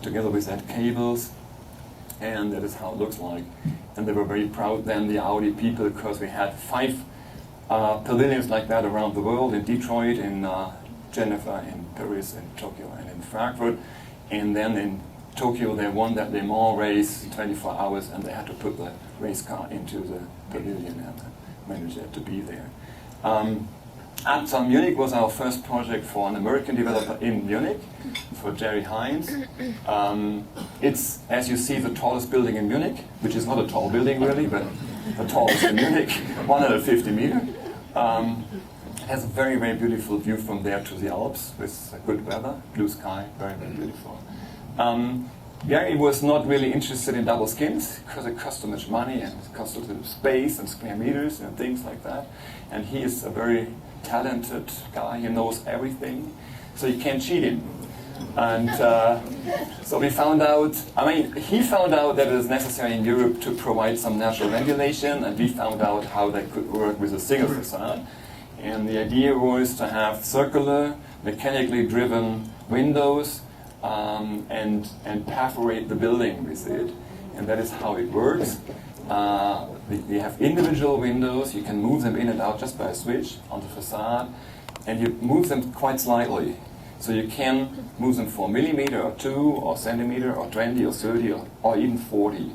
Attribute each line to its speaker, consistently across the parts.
Speaker 1: together with that cables, and that is how it looks like. And they were very proud then, the Audi people, because we had 5 pavilions like that around the world, in Detroit, in Geneva, in Paris, in Tokyo, and in Frankfurt. And then in Tokyo they won that Le Mans race, 24 hours, and they had to put the race car into the pavilion and managed it to be there. Anton Munich was our first project for an American developer in Munich, for Jerry Hines. It's, as you see, the tallest building in Munich, which is not a tall building really, but the tallest in Munich, 150 meters. Has a very, very beautiful view from there to the Alps with good weather, blue sky, very, very beautiful. Gary was not really interested in double skins because it cost too much money and it cost too much space and square meters and things like that. And he is a very talented guy, he knows everything, so you can't cheat him. And so we found out, he found out that it is necessary in Europe to provide some natural ventilation, and we found out how that could work with a single facade. And the idea was to have circular, mechanically driven windows and perforate the building with it. And that is how it works. We have individual windows, you can move them in and out just by a switch on the facade, and you move them quite slightly. So you can move them for a millimeter or 2 or centimeter or 20 or 30 or even 40.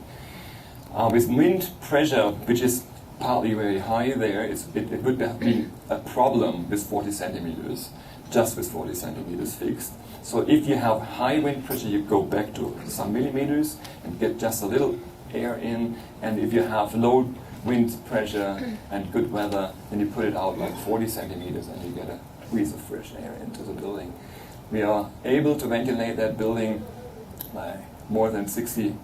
Speaker 1: With wind pressure, which is partly very high there, it would have been a problem with 40 centimeters, just with 40 centimeters fixed. So if you have high wind pressure, you go back to some millimeters and get just a little air in, and if you have low wind pressure and good weather, then you put it out like 40 centimeters and you get a breeze of fresh air into the building. We are able to ventilate that building by more than 60%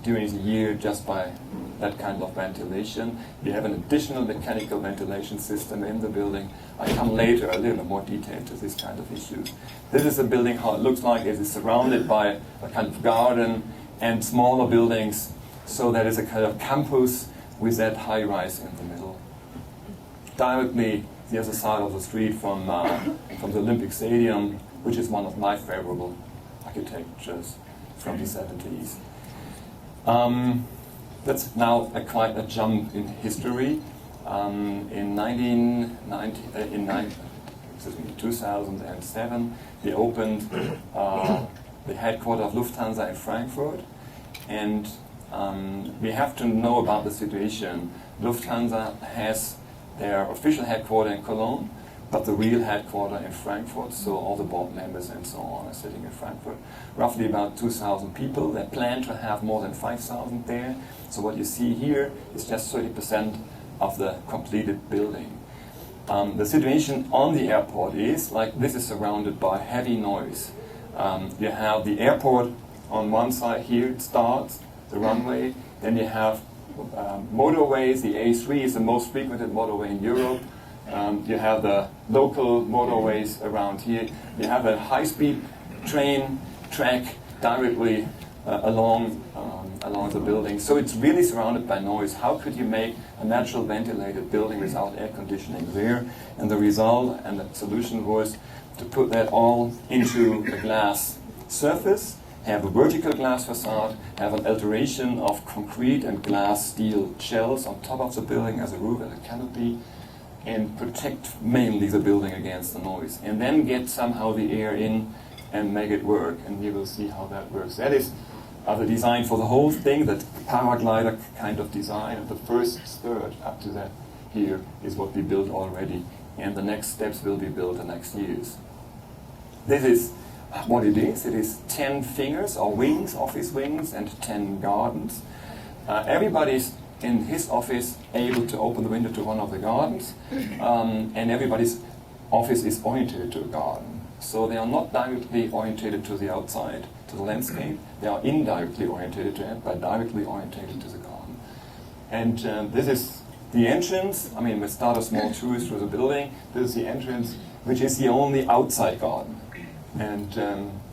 Speaker 1: during the year just by that kind of ventilation. We have an additional mechanical ventilation system in the building. I come later a little more detail to this kind of issues. This is a building, how it looks like. It is surrounded by a kind of garden and smaller buildings, so that is a kind of campus with that high rise in the middle. Directly the other side of the street from the Olympic Stadium, which is one of my favorable architectures from the 70s. That's now quite a jump in history. In 2007, we opened the headquarters of Lufthansa in Frankfurt, and we have to know about the situation. Lufthansa has their official headquarters in Cologne, but the real headquarters in Frankfurt, so all the board members and so on are sitting in Frankfurt. Roughly about 2,000 people. They plan to have more than 5,000 there. So what you see here is just 30% of the completed building. The situation on the airport is, like, this is surrounded by heavy noise. You have the airport on one side here, it starts, the runway. Then you have motorways. The A3 is the most frequented motorway in Europe. You have the local motorways around here. You have a high-speed train track directly along the building. So it's really surrounded by noise. How could you make a natural ventilated building without air conditioning there? And the result and the solution was to put that all into a glass surface, have a vertical glass facade, have an alteration of concrete and glass steel shells on top of the building as a roof and a canopy, and protect mainly the building against the noise. And then get somehow the air in and make it work. And you will see how that works. That is the design for the whole thing, that paraglider kind of design. And the first third up to that here is what we built already. And the next steps will be built the next years. This is what it is. It is 10 fingers or wings, office wings, and 10 gardens. Everybody's in his office able to open the window to one of the gardens, and everybody's office is oriented to a garden. So they are not directly oriented to the outside, to the landscape. They are indirectly oriented to it, but directly oriented to the garden. And this is the entrance. I mean, we start a small tour through the building. This is the entrance, which is the only outside garden. And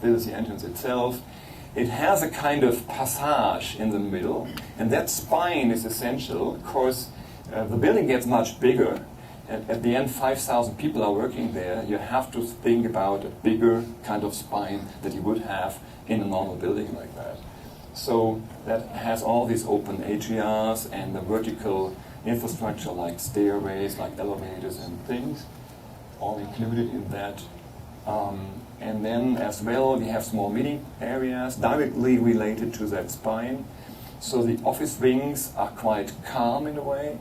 Speaker 1: this is the entrance itself. It has a kind of passage in the middle, and that spine is essential because the building gets much bigger, at the end 5,000 people are working there, you have to think about a bigger kind of spine that you would have in a normal building like that. So that has all these open atrias and the vertical infrastructure like stairways, like elevators and things, all included in that. And then as well we have small meeting areas directly related to that spine. So the office wings are quite calm in a way,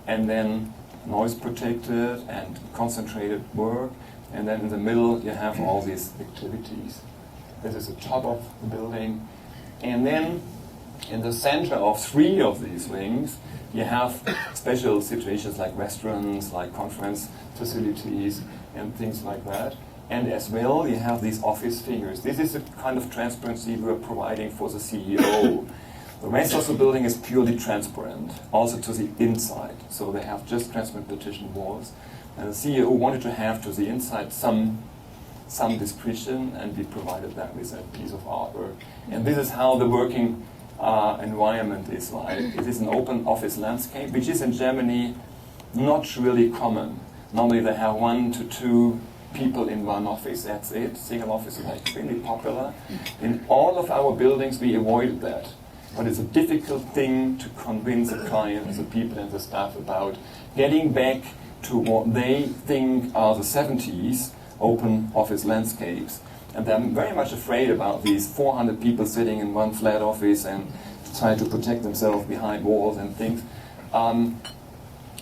Speaker 1: and then noise protected and concentrated work. And then in the middle you have all these activities. This is the top of the building. And then in the center of 3 of these wings you have special situations like restaurants, like conference facilities and things like that. And as well you have these office figures. This is the kind of transparency we're providing for the CEO. The rest of the building is purely transparent, also to the inside. So they have just transparent partition walls. And the CEO wanted to have to the inside some discretion, and we provided that with a piece of artwork. And this is how the working environment is like. It is an open office landscape, which is in Germany not really common. Normally they have 1 to 2 people in one office, that's it. Single offices are extremely popular. In all of our buildings we avoided that. But it's a difficult thing to convince the clients, the people and the staff about getting back to what they think are the 70s open office landscapes. And they're very much afraid about these 400 people sitting in one flat office and trying to protect themselves behind walls and things.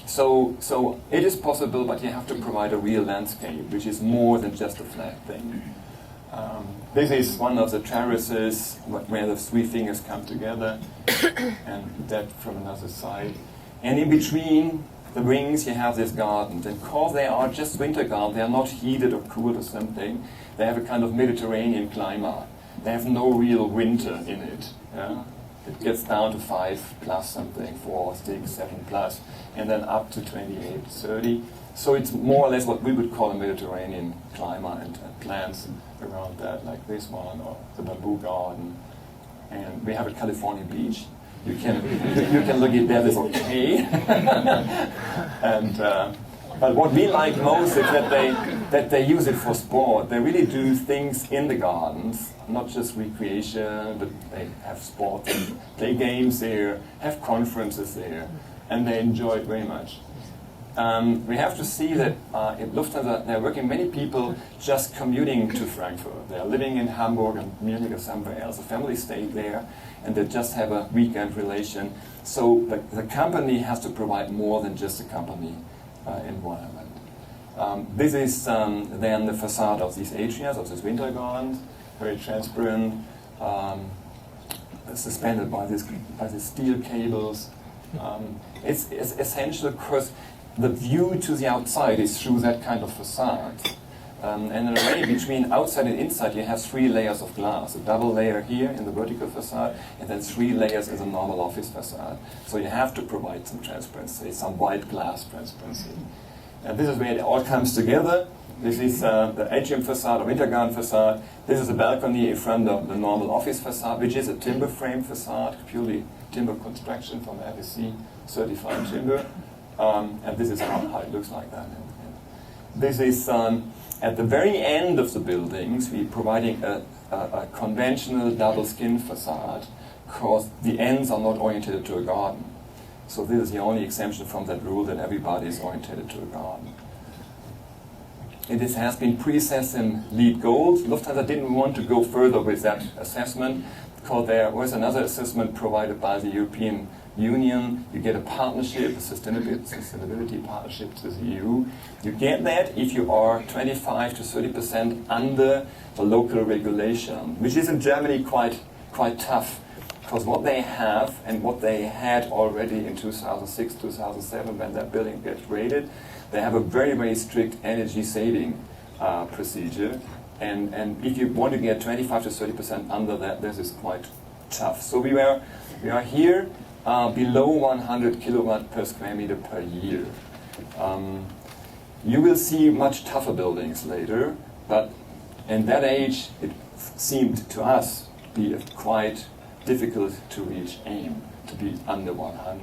Speaker 1: So it is possible, but you have to provide a real landscape, which is more than just a flat thing. This is one of the terraces where the 3 fingers come together, and that from another side. And in between the wings you have these gardens, and because they are just winter gardens, they are not heated or cooled or something, they have a kind of Mediterranean climate. They have no real winter in it. Yeah? It gets down to 5 plus something, 4, 6, 7 plus, and then up to 28, 30. So it's more or less what we would call a Mediterranean climate, and plants around that, like this one, or the bamboo garden. And we have a California beach. You can look at that, it's okay. And but what we like most is that they use it for sport. They really do things in the gardens, not just recreation, but they have sport and play games there, have conferences there, and they enjoy it very much. We have to see that in Lufthansa there are working many people just commuting to Frankfurt. They are living in Hamburg and Munich or somewhere else. The family stayed there and they just have a weekend relation. So the company has to provide more than just a company environment. This is then the facade of these atrias, of these winter gardens, very transparent, suspended by these steel cables. It's essential because the view to the outside is through that kind of facade. And in a way, between outside and inside, you have 3 layers of glass. A double layer here in the vertical facade, and then 3 layers in the normal office facade. So you have to provide some transparency, some white glass transparency. And this is where it all comes together. This is the atrium facade, or winter garden facade. This is a balcony in front of the normal office facade, which is a timber frame facade, purely timber construction from FSC certified timber. And this is how it looks like that. This is at the very end of the buildings, we're providing a conventional double skin facade because the ends are not oriented to a garden. So this is the only exemption from that rule that everybody is oriented to a garden. It has been pre-assessed in LEED Gold. Lufthansa didn't want to go further with that assessment because there was another assessment provided by the European Union. You get a partnership, a sustainability partnership to the EU. You get that if you are 25 to 30% under the local regulation, which is in Germany quite tough, because what they have and what they had already in 2006, 2007 when that building gets rated, they have a very, very strict energy saving procedure. And if you want to get 25 to 30% under that, this is quite tough. So we are here below 100 kilowatt per square meter per year. You will see much tougher buildings later, but in that age it seemed to us to be a quite difficult to reach aim, to be under 100.